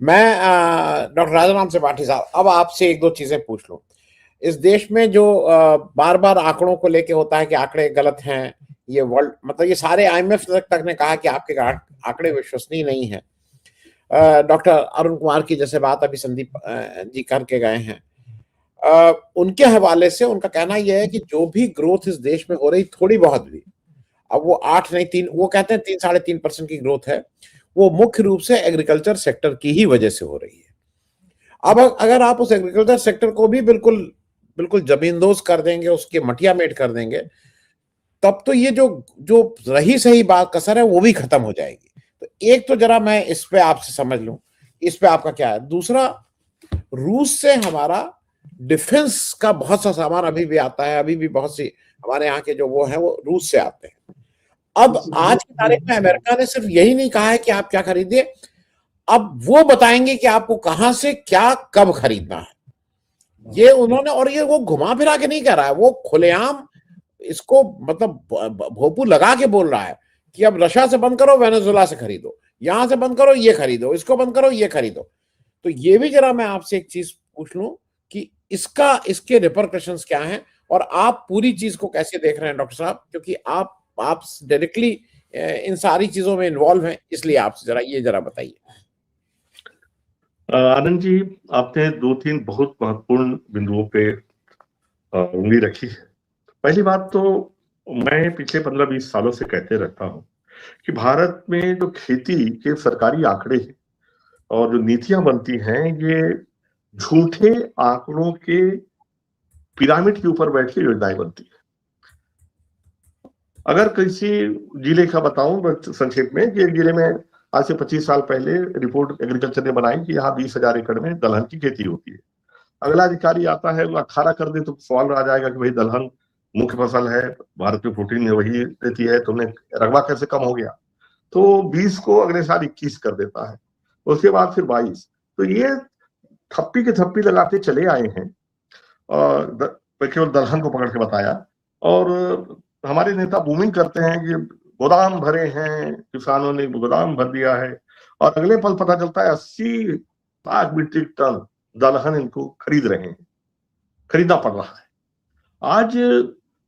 मैं डॉक्टर राजाराम त्रिपाठी साहब, अब आपसे एक दो चीजें पूछ लूं। इस देश में जो बार बार आंकड़ों को लेके होता है कि आंकड़े गलत हैं, ये वर्ल्ड मतलब ये सारे आईएमएफ तक ने कहा कि आपके आंकड़े विश्वसनीय नहीं है। डॉक्टर अरुण कुमार की जैसे बात अभी संदीप जी करके गए हैं, उनके हवाले से उनका कहना यह है कि जो भी ग्रोथ इस देश में हो रही थोड़ी बहुत भी, अब वो 8 नहीं 3, वो कहते हैं 3-3.5% की ग्रोथ है, वो मुख्य रूप से एग्रीकल्चर सेक्टर की ही वजह से हो रही है। अब अगर आप उस एग्रीकल्चर सेक्टर को भी बिल्कुल बिल्कुल जमींदोज कर देंगे, उसके मटिया मेट कर देंगे, तब तो ये जो जो रही सही बात कसर है वो भी खत्म हो जाएगी। तो एक तो जरा मैं इस पे आपसे समझ लूं, इस पे आपका क्या है। दूसरा, रूस से हमारा डिफेंस का बहुत सा सामान अभी भी आता है, अभी भी बहुत सी हमारे यहाँ के जो वो है वो रूस से आते हैं। अब आज की तारीख में अमेरिका ने सिर्फ यही नहीं कहा है कि आप क्या खरीदिए, अब वो बताएंगे कि आपको कहां से क्या कब खरीदना है। ये उन्होंने, और ये वो घुमा फिरा के नहीं कह रहा है, वो खुलेआम इसको मतलब भोपू लगा के बोल रहा है कि अब रशिया से बंद करो, वेनेजुएला से खरीदो, यहां से बंद करो ये खरीदो, इसको बंद करो ये खरीदो। तो ये भी जरा मैं आपसे एक चीज पूछ लूं कि इसके रिपरकशंस क्या हैं, और आप पूरी चीज को कैसे देख रहे हैं डॉक्टर साहब, क्योंकि आप डायरेक्टली इन सारी चीजों में इन्वॉल्व हैं, इसलिए आपसे जरा बताइए। आनंद जी, आपने 2-3 बहुत महत्वपूर्ण बिंदुओं पे उंगली रखी है। पहली बात तो मैं पिछले 15-20 सालों से कहते रहता हूं कि भारत में जो खेती के सरकारी आंकड़े हैं और जो नीतियां बनती हैं, ये झूठे आंकड़ों के पिरामिड के ऊपर बैठ के योजनाएं बनती है। अगर किसी जिले का बताऊं संक्षेप में कि एक जिले में आज से 25 साल पहले रिपोर्ट एग्रीकल्चर ने बनाई कि यहाँ 20,000 एकड़ में दलहन की खेती होती है। अगला अधिकारी आता है, वो 18 कर दे तो सवाल आ जाएगा कि भाई दलहन मुख्य फसल है, भारत में प्रोटीन वही देती है, तुमने रकबा कैसे कम हो गया। तो 20 को अगले साल 21 कर देता है, उसके बाद फिर 22। तो ये थप्पी के थप्पी लगाते चले आए हैं और केवल दलहन को पकड़ के बताया। और हमारे नेता बूमिंग करते हैं कि गोदाम भरे हैं, किसानों ने गोदाम भर दिया है, और अगले पल पता चलता है 80 लाख मीट्रिक टन दलहन इनको खरीद रहे हैं, खरीदना पड़ रहा है। आज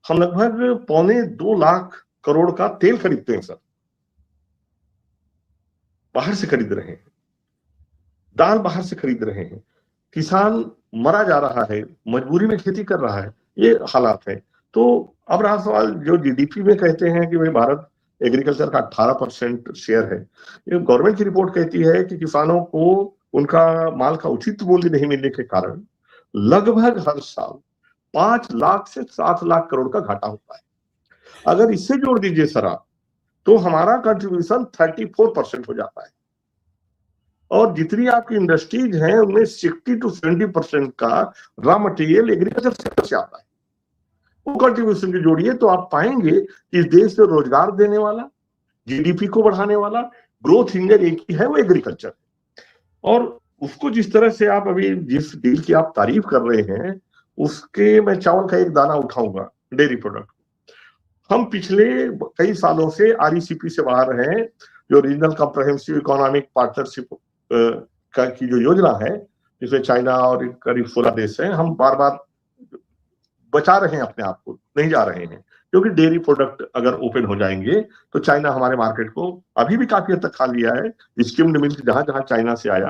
हम लगभग 1.25-2 लाख करोड़ का तेल खरीदते हैं सर, बाहर से खरीद रहे हैं, दाल बाहर से खरीद रहे हैं, किसान मरा जा रहा है, मजबूरी में खेती कर रहा है, ये हालात है। तो अब रहा सवाल, जो जीडीपी में कहते हैं कि भाई भारत एग्रीकल्चर का 18% शेयर है, ये गवर्नमेंट की रिपोर्ट कहती है कि किसानों को उनका माल का उचित मूल्य नहीं मिलने के कारण लगभग हर साल 5 लाख से 7 लाख करोड़ का घाटा होता है। अगर इससे जोड़ दीजिए सर आप, तो हमारा कंट्रीब्यूशन 34% हो जाता है, और जितनी आपकी इंडस्ट्रीज हैं उनमें 60-70% का रॉ मटेरियल एग्रीकल्चर सेक्टर से आता है। वो कंट्रीब्यूशन की जोड़िए तो आप पाएंगे कि इस देश में रोजगार देने वाला, जीडीपी को बढ़ाने वाला ग्रोथ इंजन एक ही है, वो एग्रीकल्चर। और उसको जिस तरह से आप अभी जिस डील की आप तारीफ कर रहे हैं, उसके मैं चावल का एक दाना उठाऊंगा, डेयरी प्रोडक्ट। हम पिछले कई सालों से आरईसीपी से बाहर हैं, जो रीजनल कॉम्प्रहेंसिव इकोनॉमिक पार्टनरशिप की जो योजना है, जिसमें चाइना और करीब 16 देश हैं। हम बार बार बचा रहे हैं अपने आप को, नहीं जा रहे हैं, क्योंकि डेयरी प्रोडक्ट अगर ओपन हो जाएंगे तो चाइना हमारे मार्केट को अभी भी काफी हद तक खा लिया है। स्किम्ड मिल्क जहां जहां चाइना से आया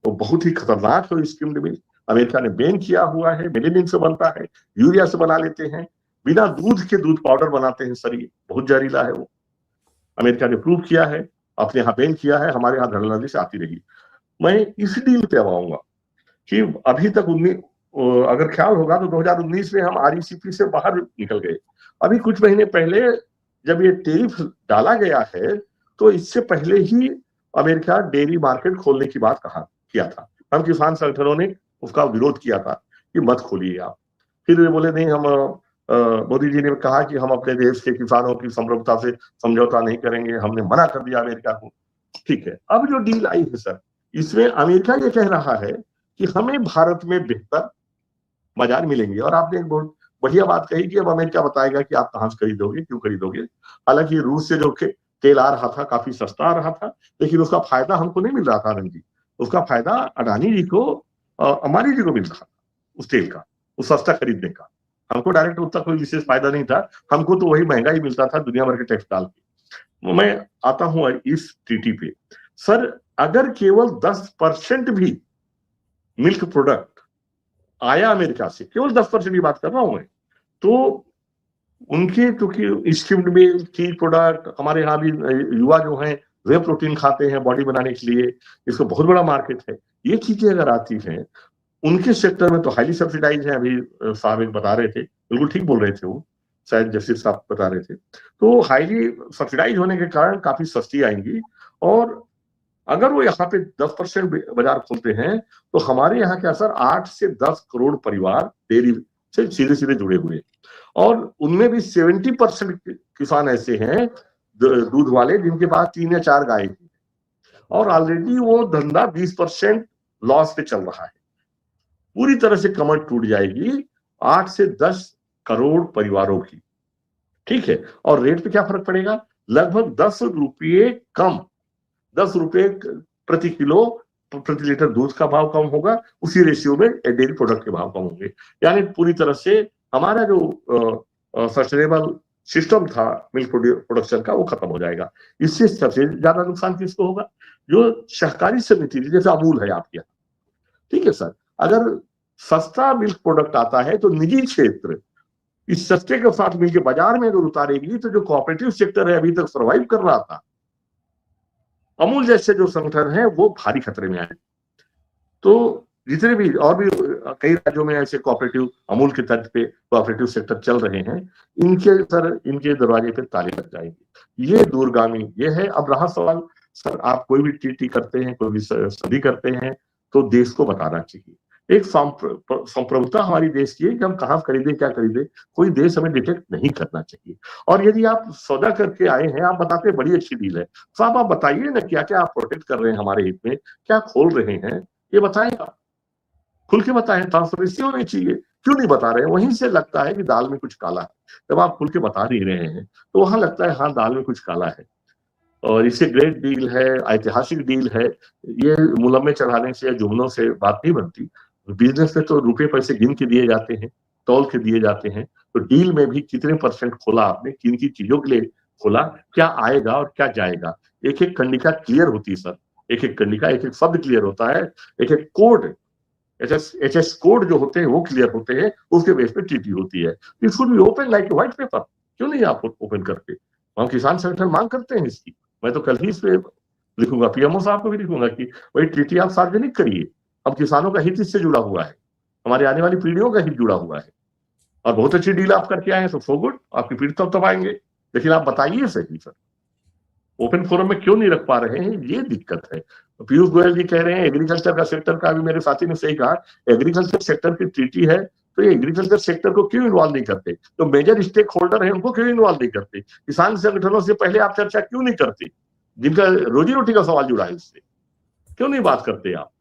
वो बहुत ही खतरनाक है। स्किम्ड मिल्क अमेरिका ने बैन किया हुआ है, मेलेनिन से बनता है, यूरिया से बना लेते हैं, बिना दूध के दूध पाउडर बनाते हैं सर, ये बहुत जहरीला है। वो अमेरिका ने प्रूव किया है, अपने यहाँ बैन किया है, हमारे यहाँ धड़ल्ला से आती रही। मैं इस डील पे आऊंगा कि अभी तक अगर ख्याल होगा तो 2019 में हम आरईसीपी से बाहर निकल गए। अभी कुछ महीने पहले जब ये टैरिफ डाला गया है, तो इससे पहले ही अमेरिका डेयरी मार्केट खोलने की बात किया था। हम किसान संगठनों ने उसका विरोध किया था कि मत खोलिए आप। फिर वे बोले नहीं, हम मोदी जी ने कहा कि हम अपने देश के किसानों की समृद्धता से समझौता नहीं करेंगे, हमने मना कर दिया अमेरिका को। ठीक है, अब जो डील आई है सर, इसमें अमेरिका ये कह रहा है कि हमें भारत में बेहतर बाजार मिलेंगे। और आपने एक बहुत बढ़िया बात कही कि अब अमेरिका बताएगा कि आप कहां से खरीदोगे, क्यों खरीदोगे। हालांकि रूस से जो तेल आ रहा था काफी सस्ता आ रहा था, लेकिन उसका फायदा हमको नहीं मिल रहा था आनंद जी। उसका फायदा अडानी जी को, अंबानी जी को मिल रहा था उस तेल का, उस सस्ता खरीदने का। हमको डायरेक्ट उतना कोई विशेष फायदा नहीं था, हमको तो वही महंगा ही मिलता था दुनिया भर के टैक्स डाल के। मैं आता हूं इस ट्रीटी पे। सर, अगर केवल 10% भी मिल्क प्रोडक्ट आया अमेरिका से, केवल 10% की बात कर रहा हूं मैं, तो उनके क्योंकि स्किम्ड मिल्क, टी प्रोडक्ट, हमारे यहाँ भी युवा जो हैं वे प्रोटीन खाते हैं बॉडी बनाने के लिए, इसको बहुत बड़ा मार्केट है। ये चीजें अगर आती हैं उनके सेक्टर में तो हाईली सब्सिडाइज है। अभी साहब एक बता रहे थे, बिल्कुल ठीक बोल रहे थे वो, शायद जस्टिस साहब बता रहे थे। तो हाईली सब्सिडाइज होने के कारण काफी सस्ती आएंगी, और अगर वो यहाँ पे 10% बाजार खोलते हैं तो हमारे यहाँ के असर 8 से 10 करोड़ परिवार डेयरी से सीधे सीधे जुड़े हुए, और उनमें भी 70% किसान ऐसे हैं दूध वाले जिनके पास 3 या 4 गाय हैं, और ऑलरेडी वो धंधा 20% लॉस पे चल रहा है। पूरी तरह से कमर टूट जाएगी 8 से 10 करोड़ परिवारों की, ठीक है। और रेट पे क्या फर्क पड़ेगा? लगभग 10 रुपये कम, 10 रुपये प्रति किलो, प्रति लीटर दूध का भाव कम होगा, उसी रेशियो में डेयरी प्रोडक्ट के भाव कम होंगे। यानी पूरी तरह से हमारा जो सस्टेनेबल सिस्टम था मिल्क प्रोडक्शन का, वो खत्म हो जाएगा। इससे सबसे ज्यादा नुकसान किसको होगा? जो सहकारी समिति जैसे अमूल है आपके यहाँ, ठीक है सर, अगर सस्ता मिल्क प्रोडक्ट आता है तो निजी क्षेत्र इस सस्ते के साथ मिलकर बाजार में अगर उतारेगी, तो जो कोऑपरेटिव सेक्टर है अभी तक सर्वाइव कर रहा था, अमूल जैसे जो संगठन है वो भारी खतरे में आए। तो जितने भी और भी कई राज्यों में ऐसे कोऑपरेटिव, अमूल के तर्ज पे कोऑपरेटिव सेक्टर चल रहे हैं, इनके दरवाजे पे ताले लग जाएंगे। ये दूरगामी ये है। अब रहा सवाल, सर आप कोई भी टीटी करते हैं, कोई भी संधि करते हैं, तो देश को बताना चाहिए। एक संप्रभुता हमारी देश की है कि हम कहाँ खरीदे, क्या खरीदे, कोई देश हमें डिटेक्ट नहीं करना चाहिए। और यदि आप सौदा करके आए हैं, आप बताते हैं बड़ी अच्छी डील है, तो आप बताइए ना क्या क्या आप प्रोटेक्ट कर रहे हैं हमारे हित में, क्या खोल रहे हैं, ये बताएं आप, खुल के बताएं। ट्रांसपेरेंसी होनी चाहिए। क्यों नहीं बता रहे हैं? वहीं से लगता है कि दाल में कुछ काला है। जब आप खुल के बता नहीं रहे हैं तो वहां लगता है हाँ दाल में कुछ काला है। और इससे ग्रेट डील है, ऐतिहासिक डील है, ये मुलम्मे चढ़ाने से या जुमलों से बात नहीं बनती। बिजनेस में तो रुपए पैसे गिन के दिए जाते हैं, तौल के दिए जाते हैं। तो डील में भी कितने % खोला आपने, किन की चीजों के लिए खोला, क्या आएगा और क्या जाएगा, एक एक कंडिका क्लियर होती है सर। एक एक कंडिका, एक एक शब्द क्लियर होता है, एक एक कोड, एचएस कोड जो होते हैं वो क्लियर होते हैं, उसके बेस पे ट्रीटी होती है। It should be open like white paper. क्यों नहीं आप ओपन करते? हम किसान संगठन मांग करते हैं इसकी। मैं तो कल ही इस पे लिखूंगा, पीएमओ साहब को भी लिखूंगा कि वही ट्रीटी आप सार्वजनिक करिए। अब किसानों का हित इससे जुड़ा हुआ है, हमारे आने वाली पीढ़ियों का हित जुड़ा हुआ है, और बहुत अच्छी डील आप करके आए हैं, तो सो गुड, आपकी पीढ़ी तब आएंगे। लेकिन आप बताइए सही सर, ओपन फोरम में क्यों नहीं रख पा रहे हैं? ये दिक्कत है। पीयूष गोयल जी कह रहे हैं एग्रीकल्चर का सेक्टर का, अभी मेरे साथी ने सही कहा, एग्रीकल्चर सेक्टर की ट्रीटी है, तो ये एग्रीकल्चर सेक्टर को क्यों इन्वॉल्व नहीं करते? तो मेजर स्टेक होल्डर है उनको क्यों इन्वॉल्व नहीं करते? किसान संगठनों से पहले आप चर्चा क्यों नहीं करते? जिनका रोजी रोटी का सवाल जुड़ा है इससे, क्यों नहीं बात करते आप?